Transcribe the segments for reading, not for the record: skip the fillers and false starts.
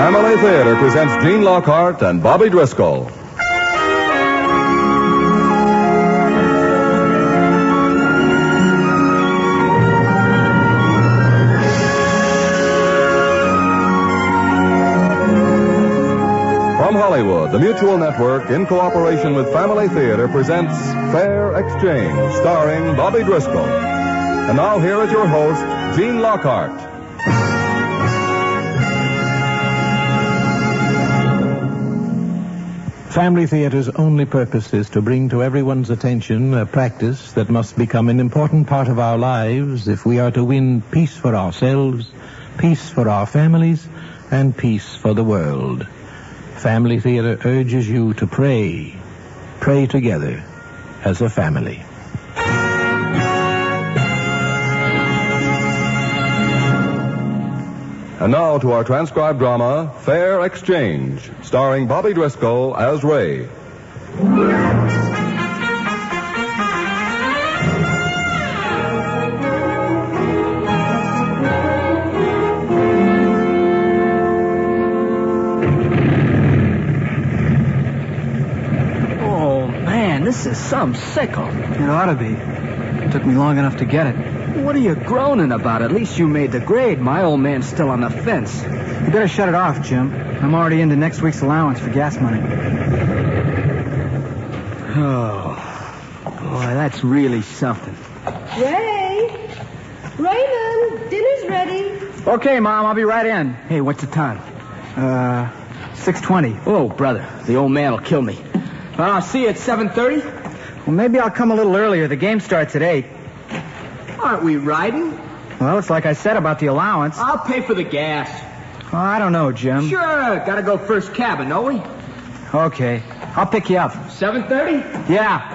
Family Theater presents Gene Lockhart and Bobby Driscoll. From Hollywood, the Mutual Network, in cooperation with Family Theater, presents Fair Exchange, starring Bobby Driscoll. And now here is your host, Gene Lockhart. Family Theater's only purpose is to bring to everyone's attention a practice that must become an important part of our lives if we are to win peace for ourselves, peace for our families, and peace for the world. Family Theater urges you to pray. Pray together as a family. And now to our transcribed drama, Fair Exchange, starring Bobby Driscoll as Ray. Oh, man, this is some sickle. It ought to be. It took me long enough to get it. What are you groaning about? At least you made the grade. My old man's still on the fence. You better shut it off, Jim. I'm already into next week's allowance for gas money. Oh, boy, that's really something. Ray! Raymond, dinner's ready. Okay, Mom, I'll be right in. Hey, what's the time? 6:20. Oh, brother, the old man will kill me. I'll see you at 7:30. Well, maybe I'll come a little earlier. The game starts at 8. Aren't we riding? Well, it's like I said about the allowance. I'll pay for the gas. Oh, I don't know, Jim. Sure, gotta go first cabin, don't we? Okay. I'll pick you up. 7:30? Yeah.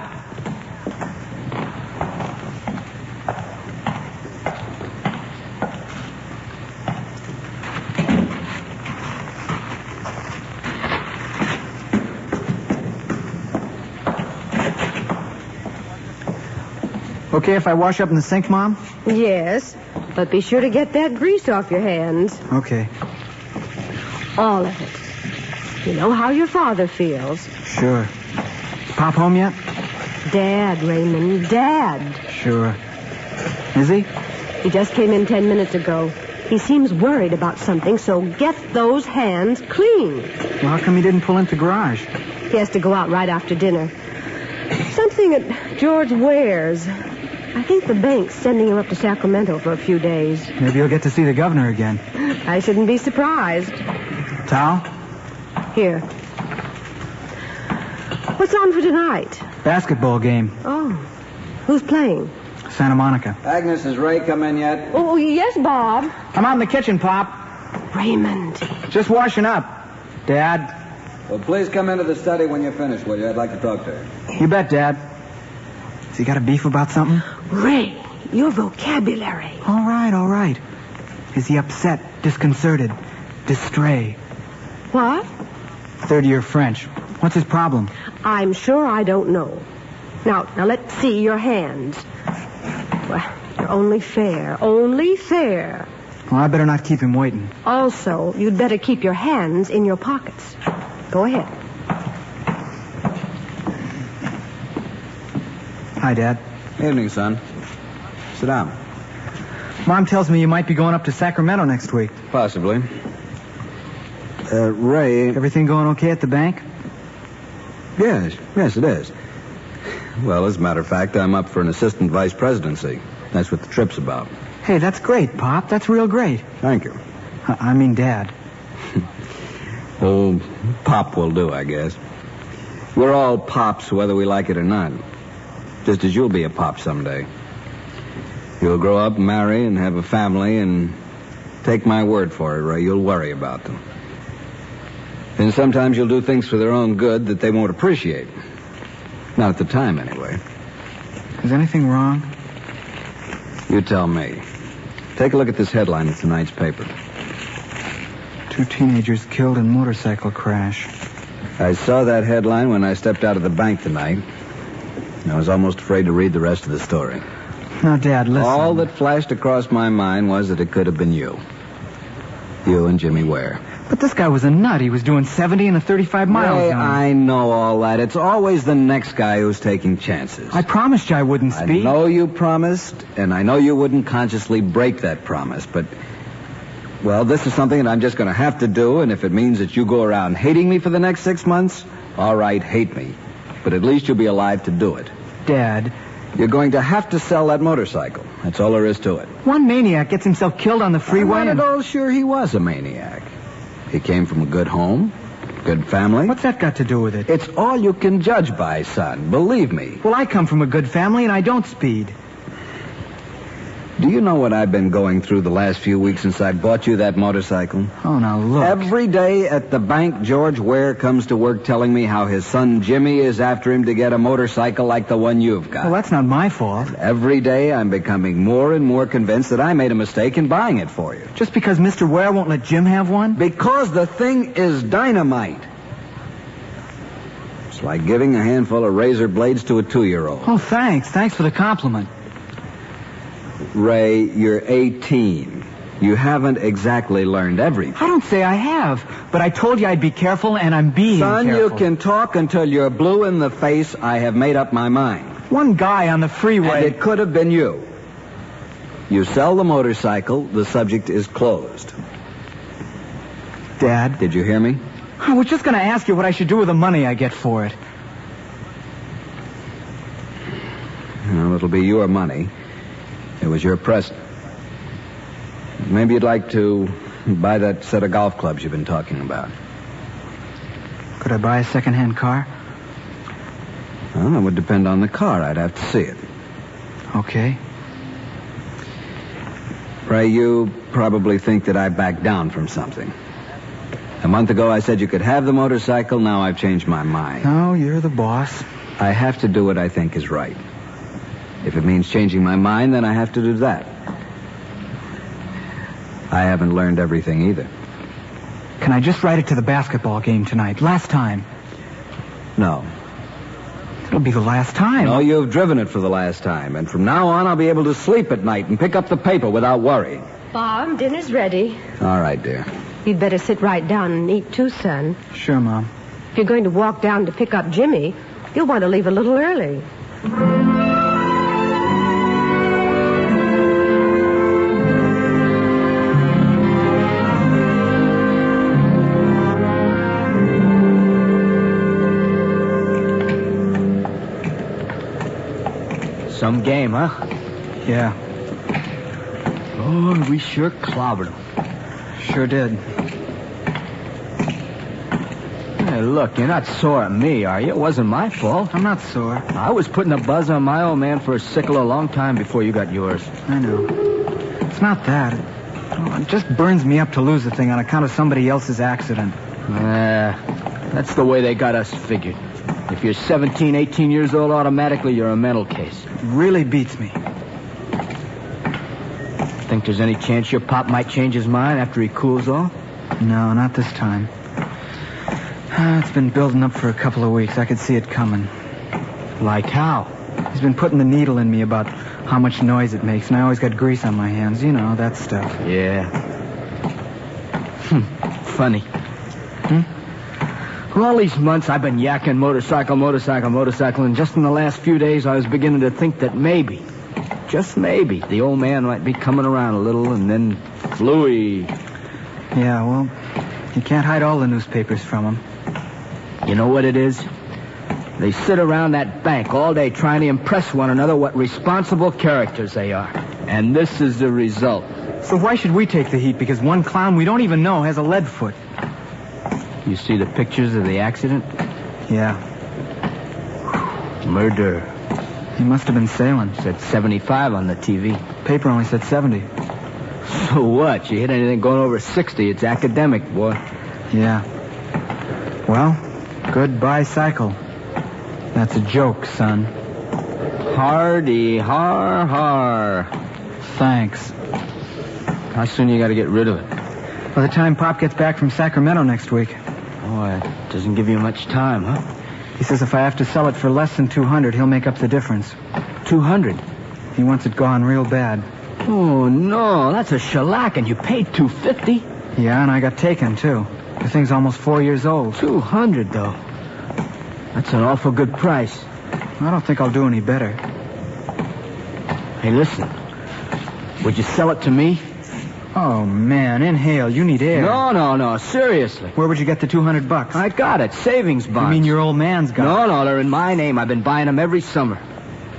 Okay if I wash up in the sink, Mom? Yes, but be sure to get that grease off your hands. Okay. All of it. You know how your father feels. Sure. Pop home yet? Dad, Raymond, Dad. Sure. Is he? He just came in 10 minutes ago. He seems worried about something, so get those hands clean. Well, how come he didn't pull into the garage? He has to go out right after dinner. Something at George Ware's. I think the bank's sending him up to Sacramento for a few days. Maybe he'll get to see the governor again. I shouldn't be surprised. Towel? Here. What's on for tonight? Basketball game. Oh. Who's playing? Santa Monica. Agnes, has Ray come in yet? Oh, yes, Bob. I'm out in the kitchen, Pop. Raymond. Just washing up. Dad? Well, please come into the study when you're finished, will you? I'd like to talk to you. You bet, Dad. Has he got a beef about something? Ray, your vocabulary. All right. Is he upset, disconcerted, distrait? What? Third year French. What's his problem? I'm sure I don't know. Now let's see your hands. Well, you're only fair. Only fair. Well, I better not keep him waiting. Also, you'd better keep your hands in your pockets. Go ahead. Hi, Dad. Evening, son. Sit down. Mom tells me you might be going up to Sacramento next week. Possibly. Ray... Everything going okay at the bank? Yes, it is. Well, as a matter of fact, I'm up for an assistant vice presidency. That's what the trip's about. Hey, that's great, Pop. That's real great. Thank you. I mean, Dad. Oh, Pop will do, I guess. We're all pops, whether we like it or not. Just as you'll be a pop someday. You'll grow up, marry, and have a family, and take my word for it, Ray, you'll worry about them. And sometimes you'll do things for their own good that they won't appreciate. Not at the time, anyway. Is anything wrong? You tell me. Take a look at this headline in tonight's paper. 2 teenagers killed in motorcycle crash. I saw that headline when I stepped out of the bank tonight. I was almost afraid to read the rest of the story. Now, Dad, listen. All that flashed across my mind was that it could have been you. You and Jimmy Ware. But this guy was a nut. He was doing 70 in a 35 mile Ray, zone. I know all that. It's always the next guy who's taking chances. I promised you I wouldn't speed. I know you promised, and I know you wouldn't consciously break that promise, but... Well, this is something that I'm just going to have to do, and if it means that you go around hating me for the next 6 months, all right, hate me. But at least you'll be alive to do it. Dad. You're going to have to sell that motorcycle. That's all there is to it. One maniac gets himself killed on the freeway I'm not at all sure he was a maniac. He came from a good home, good family. What's that got to do with it? It's all you can judge by, son. Believe me. Well, I come from a good family, and I don't speed. Do you know what I've been going through the last few weeks since I bought you that motorcycle? Oh, now look. Every day at the bank, George Ware comes to work telling me how his son Jimmy is after him to get a motorcycle like the one you've got. Well, that's not my fault. Every day I'm becoming more and more convinced that I made a mistake in buying it for you. Just because Mr. Ware won't let Jim have one? Because the thing is dynamite. It's like giving a handful of razor blades to a 2-year-old. Oh, thanks. Thanks for the compliment. Ray, you're 18. You haven't exactly learned everything. I don't say I have, but I told you I'd be careful, and I'm being Son, careful. you can talk until you're blue in the face. I have made up my mind. One guy on the freeway. And it could have been you. You sell the motorcycle, the subject is closed. Dad? Did you hear me? I was just going to ask you what I should do with the money I get for it. Well, it'll be your money. It was your present. Maybe you'd like to buy that set of golf clubs you've been talking about. Could I buy a second-hand car? Well, that would depend on the car. I'd have to see it. Okay. Ray, you probably think that I backed down from something. A month ago I said you could have the motorcycle. Now I've changed my mind. No, you're the boss. I have to do what I think is right. If it means changing my mind, then I have to do that. I haven't learned everything either. Can I just ride it to the basketball game tonight? Last time. No. It'll be the last time. No, you've driven it for the last time. And from now on, I'll be able to sleep at night and pick up the paper without worry. Bob, dinner's ready. All right, dear. You'd better sit right down and eat too, son. Sure, Mom. If you're going to walk down to pick up Jimmy, you'll want to leave a little early. Some game, huh? Yeah, Oh, we sure clobbered them. sure did. Hey, look, you're not sore at me, are you? It wasn't my fault. I'm not sore. I was putting a buzz on my old man for a sickle a long time before you got yours. I know. It's not that. It just burns me up to lose the thing on account of somebody else's accident. That's the way they got us figured. If you're 17, 18 years old, automatically you're a mental case. It really beats me. Think there's any chance your pop might change his mind after he cools off? No, not this time. It's been building up for a couple of weeks. I could see it coming. Like how? He's been putting the needle in me about how much noise it makes, and I always got grease on my hands. You know, that stuff. Yeah. Funny. For all these months, I've been yakking motorcycle, and just in the last few days, I was beginning to think that maybe, just maybe, the old man might be coming around a little, and then Louie. Yeah, well, you can't hide all the newspapers from him. You know what it is? They sit around that bank all day trying to impress one another what responsible characters they are. And this is the result. So why should we take the heat? Because one clown we don't even know has a lead foot. You see the pictures of the accident? Yeah. Murder. He must have been sailing. Said 75 on the TV. Paper only said 70. So what? You hit anything going over 60, it's academic, boy. Yeah. Well, goodbye, cycle. That's a joke, son. Hardy, har. Thanks. How soon you got to get rid of it? By the time Pop gets back from Sacramento next week. Oh, it doesn't give you much time, huh? He says if I have to sell it for less than $200, he'll make up the difference. 200? He wants it gone real bad. Oh, no, that's a shellac, and you paid $250. Yeah, and I got taken, too. The thing's almost 4 years old. 200, though. That's an awful good price. I don't think I'll do any better. Hey, listen. Would you sell it to me? Oh, man, inhale. You need air. No. Seriously. Where would you get the $200? I got it. Savings bonds. You mean your old man's got it? No, they're in my name. I've been buying them every summer.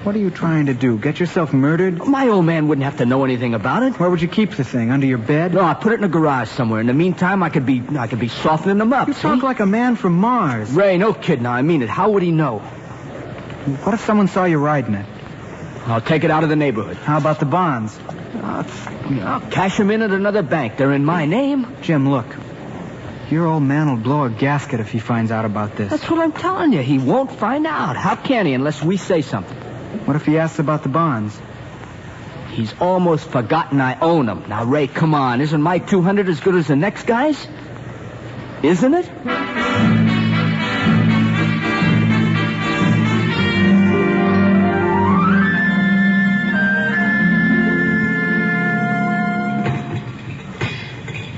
What are you trying to do? Get yourself murdered? My old man wouldn't have to know anything about it. Where would you keep the thing? Under your bed? No, I put it in a garage somewhere. In the meantime, I could be softening them up. You talk like a man from Mars. Ray, no kid now. I mean it. How would he know? What if someone saw you riding it? I'll take it out of the neighborhood. How about the bonds? I'll cash them in at another bank. They're in my name. Jim, look. Your old man will blow a gasket if he finds out about this. That's what I'm telling you. He won't find out. How can he unless we say something? What if he asks about the bonds? He's almost forgotten I own them. Now, Ray, come on. Isn't my 200 as good as the next guy's? Isn't it?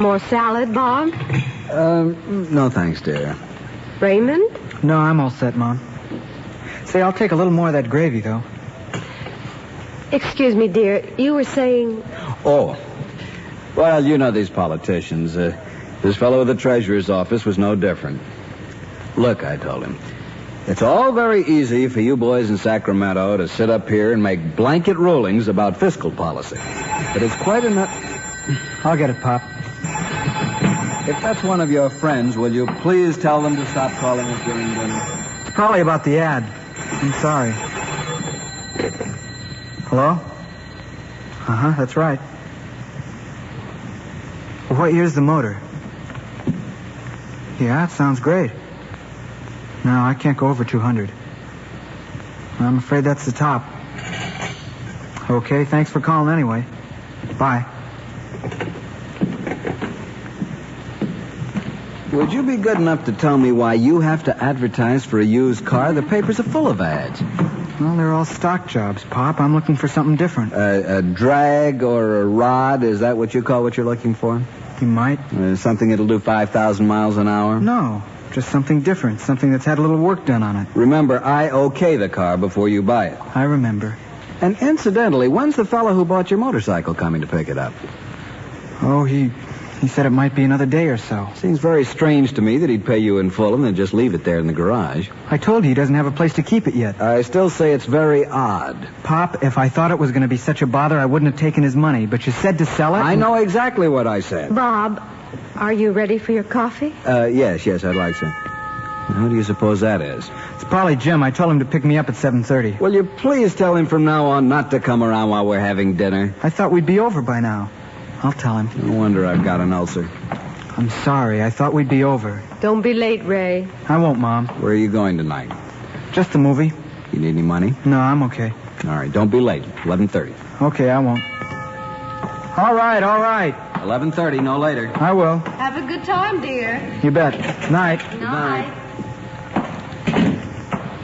More salad, Bob? No thanks, dear. Raymond? No, I'm all set, Mom. Say, I'll take a little more of that gravy, though. Excuse me, dear. You were saying... Oh. Well, you know these politicians. This fellow at the treasurer's office was no different. Look, I told him, it's all very easy for you boys in Sacramento to sit up here and make blanket rulings about fiscal policy. But it's quite enough... I'll get it, Pop. If that's one of your friends, will you please tell them to stop calling us during dinner? It's probably about the ad. I'm sorry. Hello? Uh-huh, that's right. What year's the motor? Yeah, it sounds great. No, I can't go over 200. I'm afraid that's the top. Okay, thanks for calling anyway. Bye. Would you be good enough to tell me why you have to advertise for a used car? The papers are full of ads. Well, they're all stock jobs, Pop. I'm looking for something different. A drag or a rod, is that what you call what you're looking for? You might. Something that'll do 5,000 miles an hour? No, just something different. Something that's had a little work done on it. Remember, I okay the car before you buy it. I remember. And incidentally, when's the fellow who bought your motorcycle coming to pick it up? Oh, he said it might be another day or so. Seems very strange to me that he'd pay you in full and then just leave it there in the garage. I told you he doesn't have a place to keep it yet. I still say it's very odd. Pop, if I thought it was going to be such a bother, I wouldn't have taken his money. But you said to sell it? I know exactly what I said. Bob, are you ready for your coffee? Yes, I'd like some. Who do you suppose that is? It's probably Jim. I told him to pick me up at 7:30. Will you please tell him from now on not to come around while we're having dinner? I thought we'd be over by now. I'll tell him. No wonder I've got an ulcer. I'm sorry. I thought we'd be over. Don't be late, Ray. I won't, Mom. Where are you going tonight? Just the movie. You need any money? No, I'm okay. All right, don't be late. 11:30. Okay, I won't. All right. 11:30, no later. I will. Have a good time, dear. You bet. Night. Good night.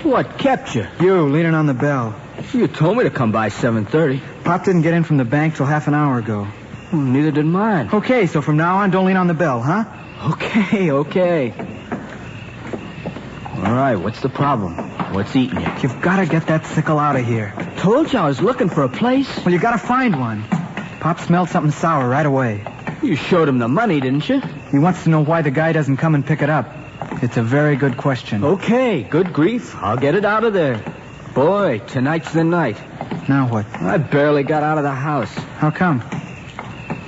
What kept you? You, leaning on the bell. You told me to come by 7:30. Pop didn't get in from the bank till half an hour ago. Well, neither did mine. Okay, so from now on, don't lean on the bell, huh? Okay. All right, what's the problem? What's eating you? You've got to get that sickle out of here. Told you I was looking for a place. Well, you got to find one. Pop smelled something sour right away. You showed him the money, didn't you? He wants to know why the guy doesn't come and pick it up. It's a very good question. Okay, good grief. I'll get it out of there. Boy, tonight's the night. Now what? I barely got out of the house. How come?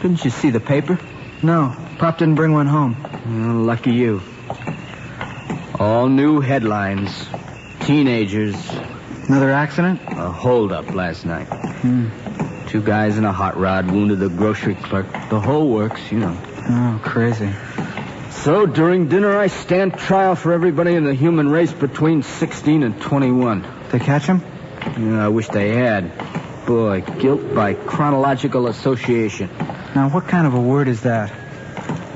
Didn't you see the paper? No, Pop didn't bring one home. Lucky you. All new headlines. Teenagers. Another accident? A holdup last night. 2 guys in a hot rod wounded the grocery clerk. The whole works, you know. Oh, crazy. So during dinner, I stand trial for everybody in the human race between 16 and 21. They catch him? Yeah, I wish they had. Boy, guilt by chronological association. Now, what kind of a word is that?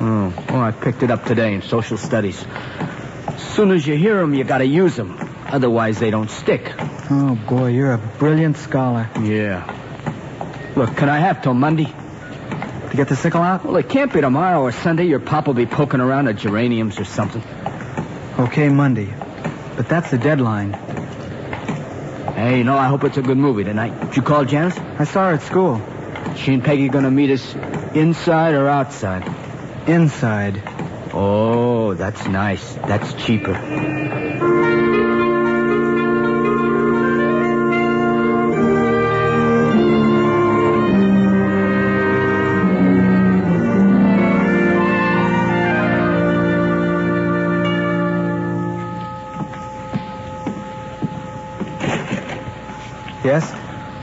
Oh, I picked it up today in social studies. As soon as you hear them, you got to use them. Otherwise, they don't stick. Oh, boy, you're a brilliant scholar. Yeah. Look, can I have till Monday? Do You get the sickle out? Well, it can't be tomorrow or Sunday. Your pop will be poking around at geraniums or something. Okay, Monday. But that's the deadline. Hey, I hope it's a good movie tonight. Did you call Janice? I saw her at school. She and Peggy gonna meet us inside or outside? Inside. Oh, that's nice. That's cheaper. Yes?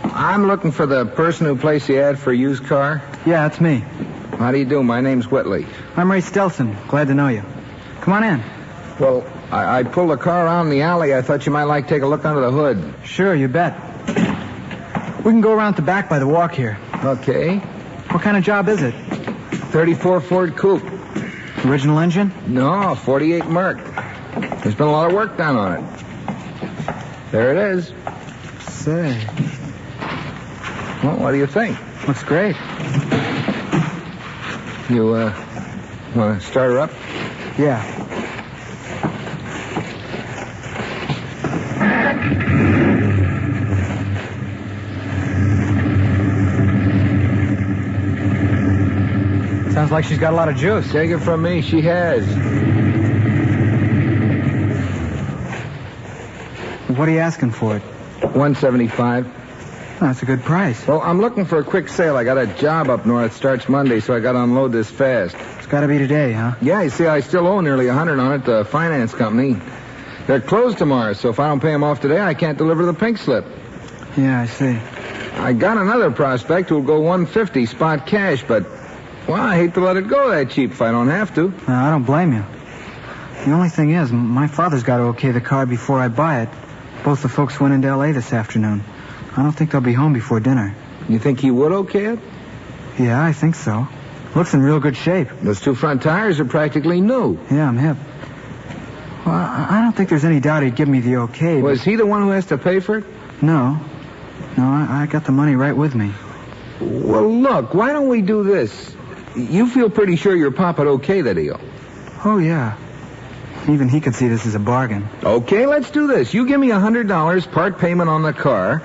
I'm looking for the person who placed the ad for a used car. Yeah, it's me. How do you do? My name's Whitley. I'm Ray Stelson. Glad to know you. Come on in. Well, I pulled a car around the alley. I thought you might like to take a look under the hood. Sure, you bet. We can go around the back by the walk here. Okay. What kind of job is it? 34 Ford Coupe. Original engine? No, 48 Merc. There's been a lot of work done on it. There it is. Say. Well, what do you think? Looks great. You, want to start her up? Yeah. Sounds like she's got a lot of juice. Take it from me, she has. What are you asking for it? $175. Oh, that's a good price. Well, I'm looking for a quick sale. I got a job up north. Starts Monday, so I got to unload this fast. It's got to be today, huh? Yeah, you see, I still owe nearly $100 on it, the finance company. They're closed tomorrow, so if I don't pay them off today, I can't deliver the pink slip. Yeah, I see. I got another prospect who'll go $150 spot cash, but, well, I hate to let it go that cheap if I don't have to. No, I don't blame you. The only thing is, my father's got to okay the car before I buy it. Both the folks went into L.A. this afternoon. I don't think they'll be home before dinner. You think he would okay it? Yeah, I think so. Looks in real good shape. Those two front tires are practically new. Yeah, I'm hip. Well, I don't think there's any doubt he'd give me the okay. Was he the one who has to pay for it? No. No, I got the money right with me. Well, look, why don't we do this? You feel pretty sure your pop would okay the deal. Oh, yeah. Even he could see this as a bargain. Okay, let's do this. You give me $100 part payment on the car.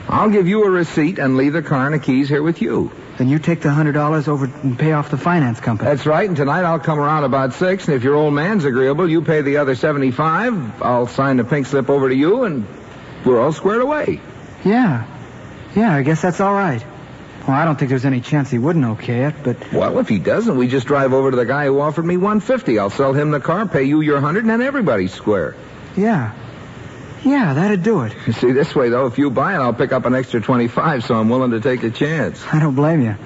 I'll give you a receipt and leave the car and the keys here with you. Then you take the $100 over and pay off the finance company. That's right, and tonight I'll come around about 6, and if your old man's agreeable, you pay the other $75. I'll sign the pink slip over to you, and we're all squared away. Yeah. Yeah, I guess that's all right. Well, I don't think there's any chance he wouldn't okay it, but... Well, if he doesn't, we just drive over to the guy who offered me $150. I'll sell him the car, pay you your $100, and then everybody's square. Yeah. Yeah, that'd do it. You see, this way, though, if you buy it, I'll pick up an extra $25, so I'm willing to take a chance. I don't blame you.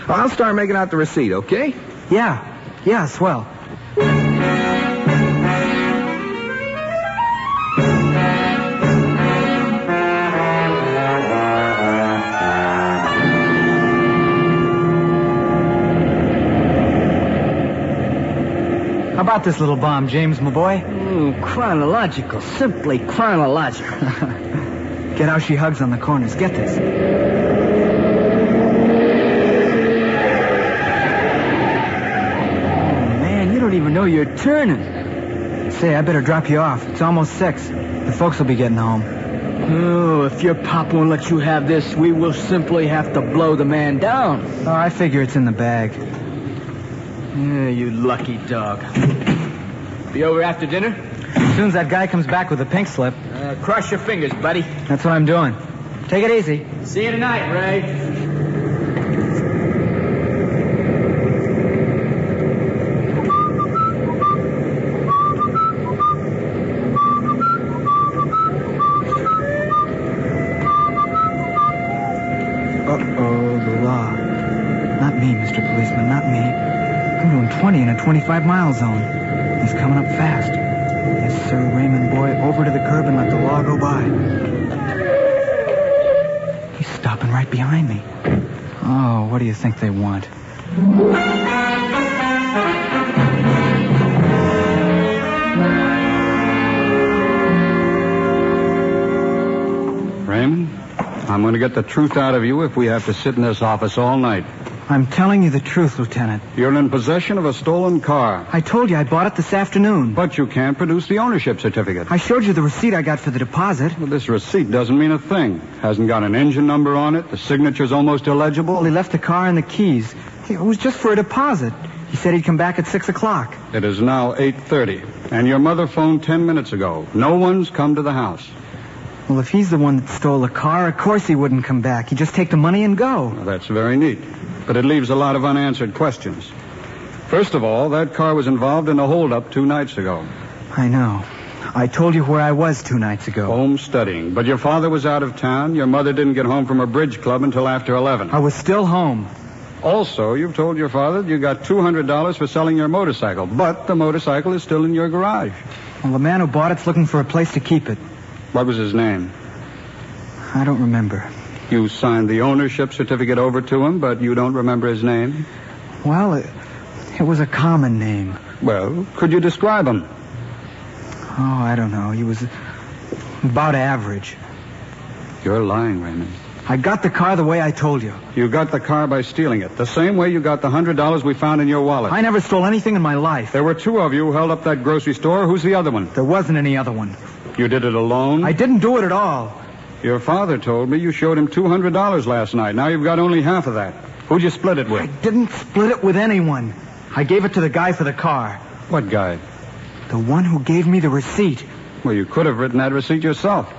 I'll start making out the receipt, okay? Yeah. Yeah, swell. How about this little bomb, James, my boy? Chronological. Simply chronological. Get how she hugs on the corners. Get this. Oh, man, you don't even know you're turning. Say, I better drop you off. It's almost 6. The folks will be getting home. Oh, if your pop won't let you have this, we will simply have to blow the man down. Oh, I figure it's in the bag. Yeah, you lucky dog. Be over after dinner? As soon as that guy comes back with a pink slip. Cross your fingers, buddy. That's what I'm doing. Take it easy. See you tonight, Ray. Uh-oh, the law. Not me, Mr. Policeman, not me. I'm doing 20 in a 25-mile zone. He's coming up fast. Yes, sir, Raymond boy, over to the curb and let the law go by. He's stopping right behind me. Oh, what do you think they want? Raymond, I'm going to get the truth out of you if we have to sit in this office all night. I'm telling you the truth, Lieutenant. You're in possession of a stolen car. I told you I bought it this afternoon. But you can't produce the ownership certificate. I showed you the receipt I got for the deposit. Well, this receipt doesn't mean a thing. Hasn't got an engine number on it. The signature's almost illegible. Well, he left the car and the keys. It was just for a deposit. He said he'd come back at 6 o'clock. It is now 8:30, and your mother phoned 10 minutes ago. No one's come to the house. Well, if he's the one that stole the car, of course he wouldn't come back. He'd just take the money and go. Well, that's very neat, but it leaves a lot of unanswered questions. First of all, that car was involved in a holdup 2 nights ago. I know. I told you where I was 2 nights ago. Home studying. But your father was out of town. Your mother didn't get home from her bridge club until after 11. I was still home. Also, you've told your father that you got $200 for selling your motorcycle, but the motorcycle is still in your garage. Well, the man who bought it's looking for a place to keep it. What was his name? I don't remember. You signed the ownership certificate over to him, but you don't remember his name? Well, it was a common name. Well, could you describe him? Oh, I don't know. He was about average. You're lying, Raymond. I got the car the way I told you. You got the car by stealing it, the same way you got the $100 we found in your wallet. I never stole anything in my life. There were 2 of you who held up that grocery store. Who's the other one? There wasn't any other one. You did it alone? I didn't do it at all. Your father told me you showed him $200 last night. Now you've got only half of that. Who'd you split it with? I didn't split it with anyone. I gave it to the guy for the car. What guy? The one who gave me the receipt. Well, you could have written that receipt yourself.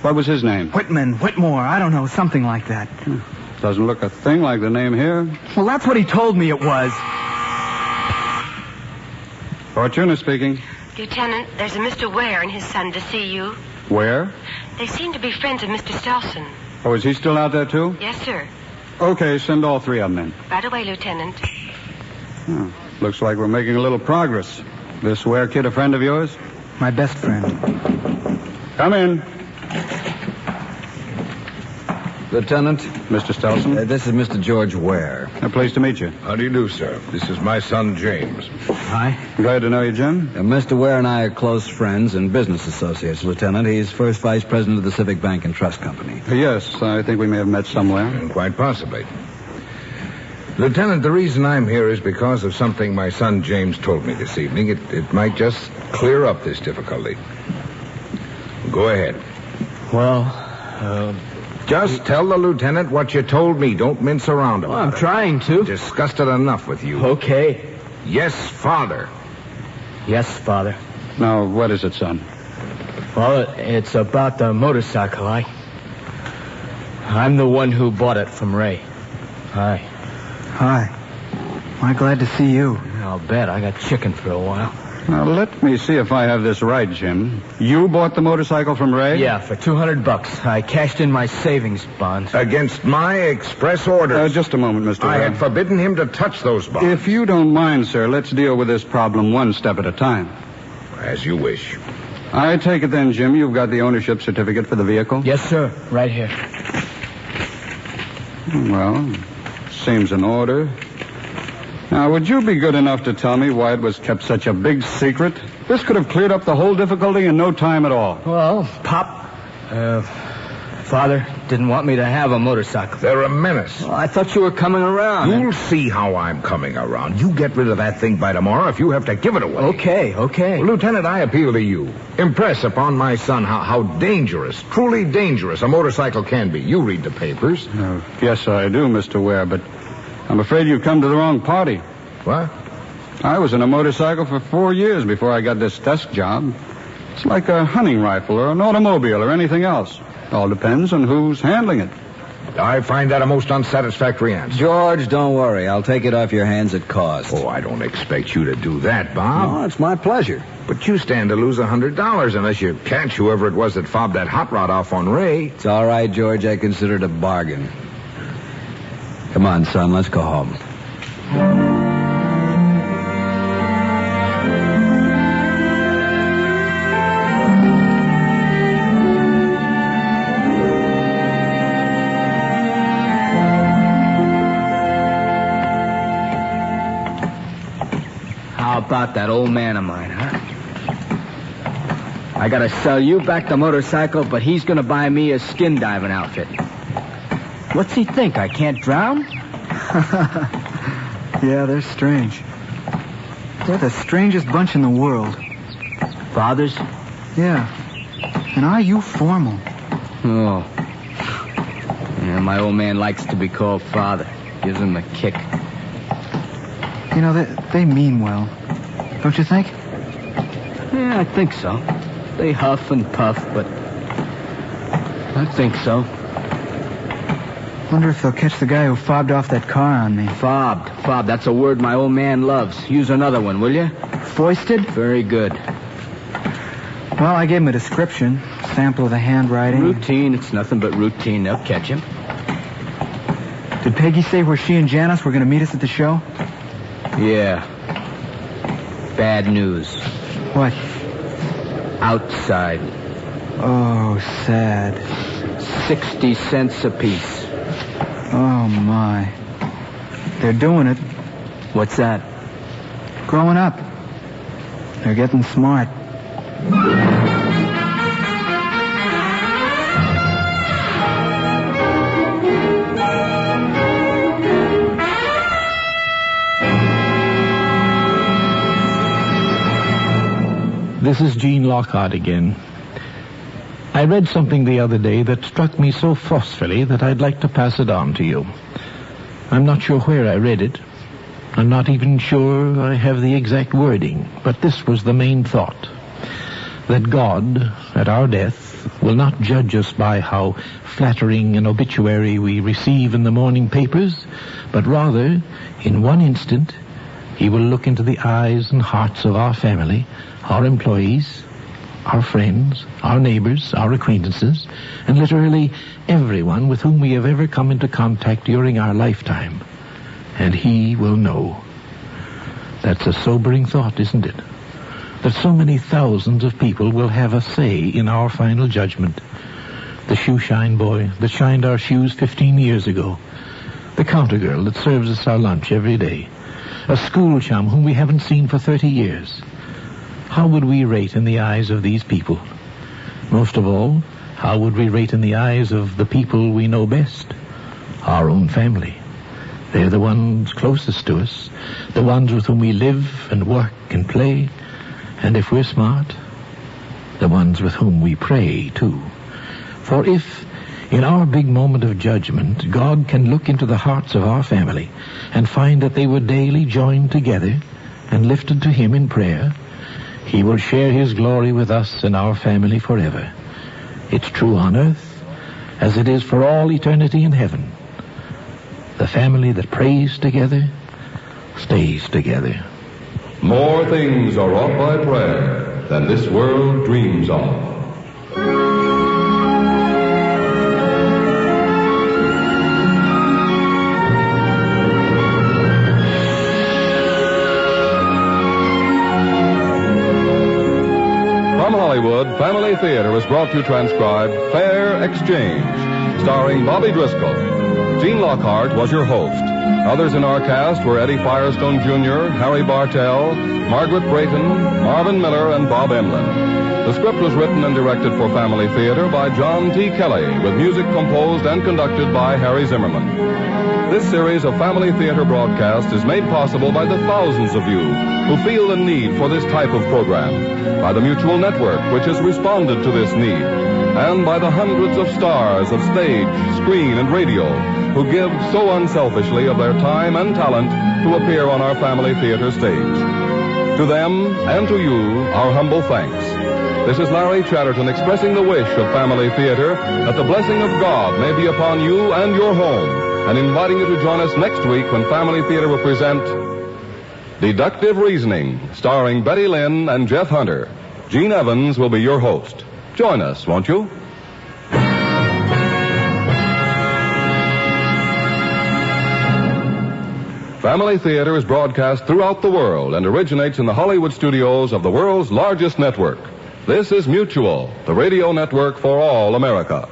What was his name? Whitmore, I don't know, something like that. Doesn't look a thing like the name here. Well, that's what he told me it was. Fortuna speaking. Lieutenant, there's a Mr. Ware and his son to see you. Where? They seem to be friends of Mr. Stelson. Oh, is he still out there, too? Yes, sir. Okay, send all 3 of them in. Right away, Lieutenant. Oh, looks like we're making a little progress. This Ware kid a friend of yours? My best friend. Come in. Lieutenant. Mr. Stelson. This is Mr. George Ware. A place to meet you. How do you do, sir? This is my son, James. Hi. Glad to know you, Jim. Mr. Ware and I are close friends and business associates, Lieutenant. He's first vice president of the Civic Bank and Trust Company. Yes, I think we may have met somewhere. Quite possibly. Lieutenant, the reason I'm here is because of something my son James told me this evening. It might just clear up this difficulty. Go ahead. Well, just tell the lieutenant what you told me. Don't mince around about I'm it. trying to. Discussed it enough with you. Okay. Yes, Father. Yes, Father. Now, what is it, son? Well, it's about the motorcycle. I'm the one who bought it from Ray. Hi. Hi. I'm glad to see you. I'll bet. I got chicken for a while. Now, let me see if I have this right, Jim. You bought the motorcycle from Ray? Yeah, for $200. I cashed in my savings bonds. Against my express orders. Just a moment, Mr. I Ware. had forbidden him to touch those bonds. If you don't mind, sir, let's deal with this problem one step at a time. As you wish. I take it then, Jim, you've got the ownership certificate for the vehicle? Yes, sir. Right here. Well, seems in order. Now, would you be good enough to tell me why it was kept such a big secret? This could have cleared up the whole difficulty in no time at all. Well, Pop, Father didn't want me to have a motorcycle. They're a menace. Well, I thought you were coming around. You'll see how I'm coming around. You get rid of that thing by tomorrow if you have to give it away. Okay. Well, Lieutenant, I appeal to you. Impress upon my son how dangerous, truly dangerous a motorcycle can be. You read the papers. Yes, I do, Mr. Ware, but I'm afraid you've come to the wrong party. What? I was in a motorcycle for 4 years before I got this desk job. It's like a hunting rifle or an automobile or anything else. All depends on who's handling it. I find that a most unsatisfactory answer. George, don't worry. I'll take it off your hands at cost. Oh, I don't expect you to do that, Bob. No, it's my pleasure. But you stand to lose $100 unless you catch whoever it was that fobbed that hot rod off on Ray. It's all right, George. I consider it a bargain. Come on, son. Let's go home. How about that old man of mine, huh? I gotta sell you back the motorcycle, but he's gonna buy me a skin diving outfit. What's he think? I can't drown? Yeah, they're strange. They're the strangest bunch in the world. Fathers? Yeah. And are you formal? Oh. Yeah, my old man likes to be called father. Gives him a kick. You know, they mean well. Don't you think? Yeah, I think so. They huff and puff, but I think so. Wonder if they'll catch the guy who fobbed off that car on me. Fobbed. That's a word my old man loves. Use another one, will you? Foisted? Very good. Well, I gave him a description. Sample of the handwriting. Routine. It's nothing but routine. They'll catch him. Did Peggy say where she and Janice were going to meet us at the show? Yeah. Bad news. What? Outside. Oh, sad. 60 cents apiece. Oh, my. They're doing it. What's that? Growing up. They're getting smart. This is Gene Lockhart again. I read something the other day that struck me so forcefully that I'd like to pass it on to you. I'm not sure where I read it. I'm not even sure I have the exact wording, but this was the main thought. That God, at our death, will not judge us by how flattering an obituary we receive in the morning papers, but rather, in one instant, He will look into the eyes and hearts of our family, our employees, our friends, our neighbors, our acquaintances, and literally everyone with whom we have ever come into contact during our lifetime. And He will know. That's a sobering thought, isn't it? That so many thousands of people will have a say in our final judgment. The shoeshine boy that shined our shoes 15 years ago. The counter girl that serves us our lunch every day. A school chum whom we haven't seen for 30 years. How would we rate in the eyes of these people? Most of all, how would we rate in the eyes of the people we know best? Our own family. They're the ones closest to us, the ones with whom we live and work and play, and if we're smart, the ones with whom we pray, too. For if, in our big moment of judgment, God can look into the hearts of our family and find that they were daily joined together and lifted to Him in prayer, He will share His glory with us and our family forever. It's true on earth as it is for all eternity in heaven. The family that prays together stays together. More things are wrought by prayer than this world dreams of. From Hollywood, Family Theater has brought you transcribed Fair Exchange, starring Bobby Driscoll. Gene Lockhart was your host. Others in our cast were Eddie Firestone Jr., Harry Bartell, Margaret Brayton, Marvin Miller, and Bob Emlin. The script was written and directed for Family Theater by John T. Kelly, with music composed and conducted by Harry Zimmerman. This series of Family Theater broadcasts is made possible by the thousands of you who feel the need for this type of program, by the Mutual Network, which has responded to this need, and by the hundreds of stars of stage, screen, and radio who give so unselfishly of their time and talent to appear on our Family Theater stage. To them and to you, our humble thanks. This is Larry Chatterton expressing the wish of Family Theater that the blessing of God may be upon you and your home, and inviting you to join us next week when Family Theater will present Deductive Reasoning, starring Betty Lynn and Jeff Hunter. Gene Evans will be your host. Join us, won't you? Family Theater is broadcast throughout the world and originates in the Hollywood studios of the world's largest network. This is Mutual, the radio network for all America.